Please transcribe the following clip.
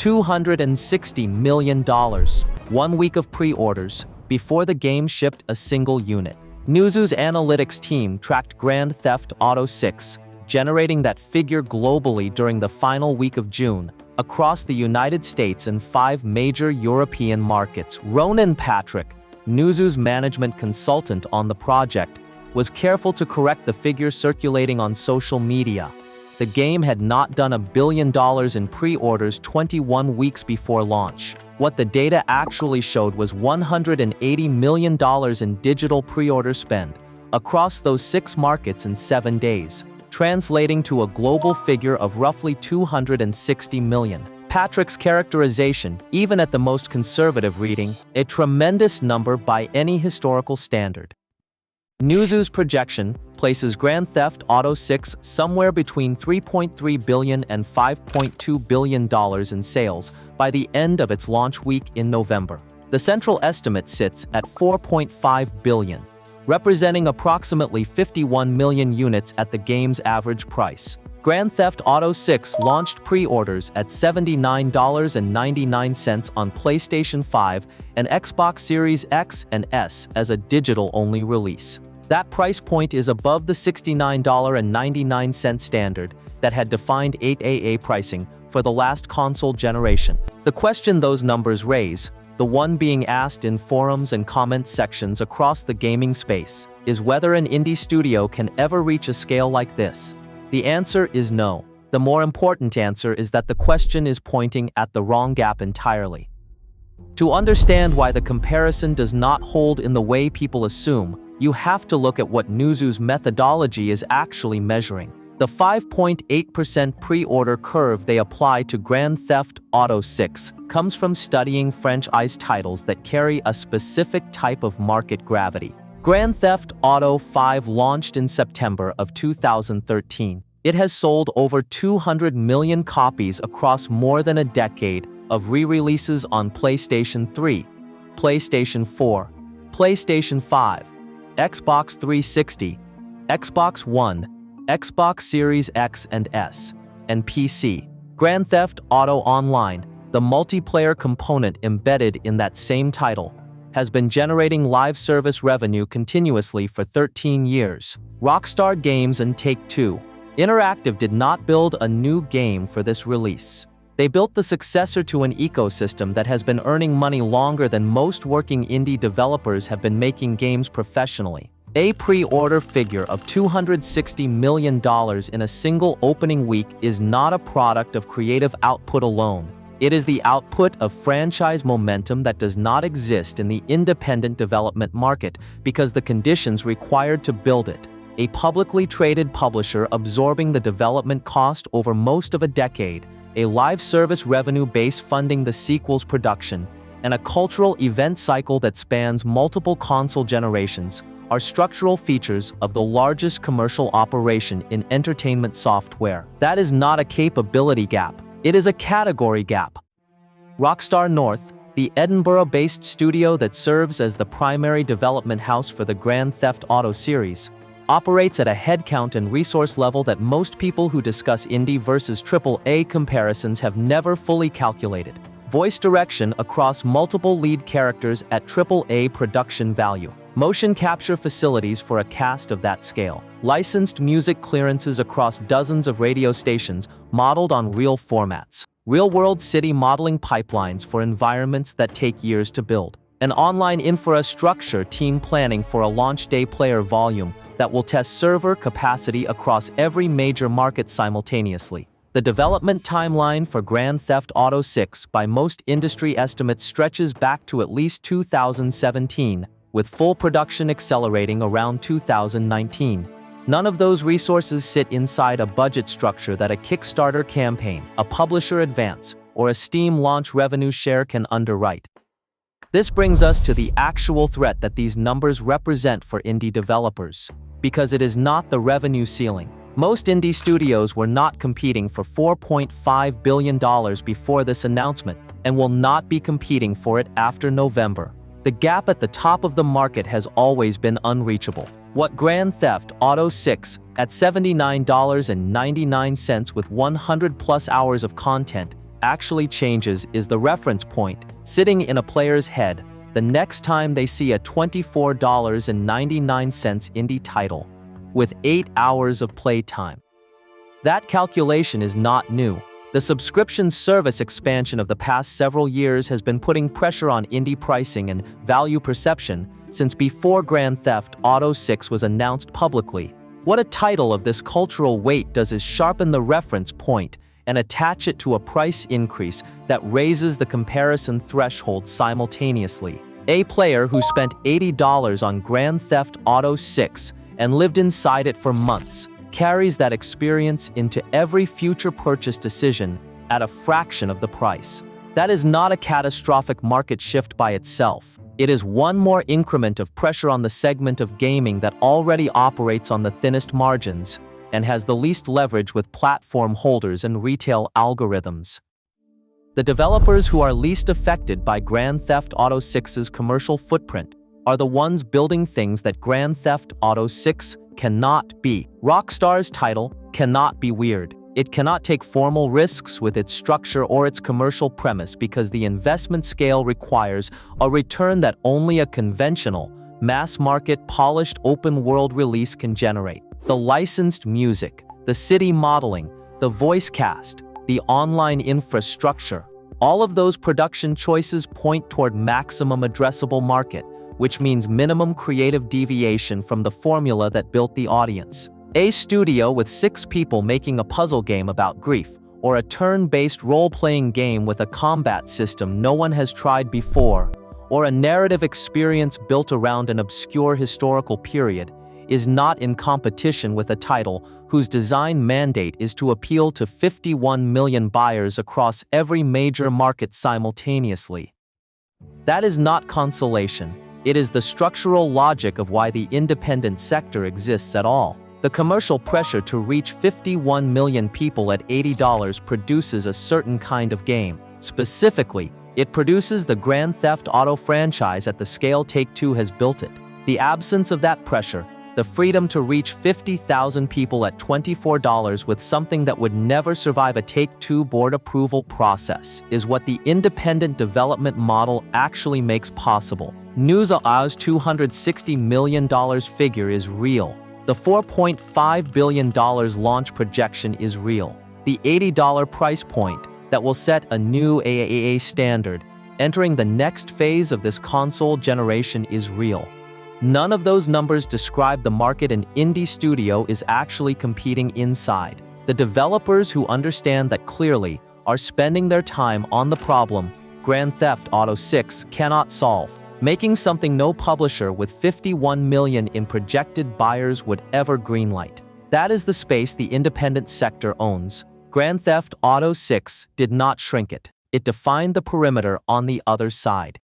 $260 million. 1 week of pre-orders, before the game shipped a single unit. Newzoo's analytics team tracked Grand Theft Auto 6, generating that figure globally during the final week of June, across the United States and 5 major European markets. Ronan Patrick, Newzoo's management consultant on the project, was careful to correct the figure circulating on social media. The game had not done $1 billion in pre-orders 21 weeks before launch. What the data actually showed was $180 million in digital pre-order spend across those 6 markets in 7 days, translating to a global figure of roughly $260 million. Patrick's characterization, even at the most conservative reading, a tremendous number by any historical standard. Newzoo's projection places Grand Theft Auto 6 somewhere between $3.3 billion and $5.2 billion in sales by the end of its launch week in November. The central estimate sits at $4.5 billion, representing approximately 51 million units at the game's average price. Grand Theft Auto 6 launched pre-orders at $79.99 on PlayStation 5 and Xbox Series X and S as a digital-only release. That price point is above the $69.99 standard that had defined 8AA pricing for the last console generation. The question those numbers raise, the one being asked in forums and comment sections across the gaming space, is whether an indie studio can ever reach a scale like this. The answer is no. The more important answer is that the question is pointing at the wrong gap entirely. To understand why the comparison does not hold in the way people assume, you have to look at what Newzoo's methodology is actually measuring. The 5.8% pre-order curve they apply to Grand Theft Auto 6 comes from studying franchise titles that carry a specific type of market gravity. Grand Theft Auto 5 launched in September of 2013. It has sold over 200 million copies across more than a decade of re-releases on PlayStation 3, PlayStation 4, PlayStation 5, Xbox 360, Xbox One, Xbox Series X and S, and PC. Grand Theft Auto Online, the multiplayer component embedded in that same title, has been generating live service revenue continuously for 13 years. Rockstar Games and Take-Two Interactive did not build a new game for this release. They built the successor to an ecosystem that has been earning money longer than most working indie developers have been making games professionally. A pre-order figure of $260 million in a single opening week is not a product of creative output alone. It is the output of franchise momentum that does not exist in the independent development market because the conditions required to build it. A publicly traded publisher absorbing the development cost over most of a decade, a live service revenue base funding the sequel's production, and a cultural event cycle that spans multiple console generations are structural features of the largest commercial operation in entertainment software. That is not a capability gap, it is a category gap. Rockstar North, the Edinburgh-based studio that serves as the primary development house for the Grand Theft Auto series, operates at a headcount and resource level that most people who discuss indie versus AAA comparisons have never fully calculated. Voice direction across multiple lead characters at AAA production value. Motion capture facilities for a cast of that scale. Licensed music clearances across dozens of radio stations modeled on real formats. Real-world city modeling pipelines for environments that take years to build. An online infrastructure team planning for a launch day player volume that will test server capacity across every major market simultaneously. The development timeline for Grand Theft Auto 6 by most industry estimates stretches back to at least 2017, with full production accelerating around 2019. None of those resources sit inside a budget structure that a Kickstarter campaign, a publisher advance, or a Steam launch revenue share can underwrite. This brings us to the actual threat that these numbers represent for indie developers, because it is not the revenue ceiling. Most indie studios were not competing for $4.5 billion before this announcement, and will not be competing for it after November. The gap at the top of the market has always been unreachable. What Grand Theft Auto 6, at $79.99 with 100+ hours of content, actually changes is the reference point sitting in a player's head the next time they see a $24.99 indie title with 8 hours of play time. That calculation is not new. The subscription service expansion of the past several years has been putting pressure on indie pricing and value perception since before Grand Theft Auto 6 was announced publicly. What a title of this cultural weight does is sharpen the reference point and attach it to a price increase that raises the comparison threshold simultaneously. A player who spent $80 on Grand Theft Auto 6 and lived inside it for months carries that experience into every future purchase decision at a fraction of the price. That is not a catastrophic market shift by itself. It is one more increment of pressure on the segment of gaming that already operates on the thinnest margins and has the least leverage with platform holders and retail algorithms. The developers who are least affected by Grand Theft Auto 6's commercial footprint are the ones building things that Grand Theft Auto 6 cannot be. Rockstar's title cannot be weird. It cannot take formal risks with its structure or its commercial premise because the investment scale requires a return that only a conventional, mass-market, polished open-world release can generate. The licensed music, the city modeling, the voice cast, the online infrastructure, all of those production choices point toward maximum addressable market, which means minimum creative deviation from the formula that built the audience. A studio with 6 people making a puzzle game about grief, or a turn-based role-playing game with a combat system no one has tried before, or a narrative experience built around an obscure historical period, is not in competition with a title whose design mandate is to appeal to 51 million buyers across every major market simultaneously. That is not consolation. It is the structural logic of why the independent sector exists at all. The commercial pressure to reach 51 million people at $80 produces a certain kind of game. Specifically, it produces the Grand Theft Auto franchise at the scale Take-Two has built it. The absence of that pressure, the freedom to reach 50,000 people at $24 with something that would never survive a Take-Two board approval process, is what the independent development model actually makes possible. Newzoo's $260 million figure is real. The $4.5 billion launch projection is real. The $80 price point that will set a new AAA standard entering the next phase of this console generation is real. None of those numbers describe the market an indie studio is actually competing inside. The developers who understand that clearly are spending their time on the problem Grand Theft Auto 6 cannot solve, making something no publisher with 51 million in projected buyers would ever greenlight. That is the space the independent sector owns. Grand Theft Auto 6 did not shrink it. It defined the perimeter on the other side.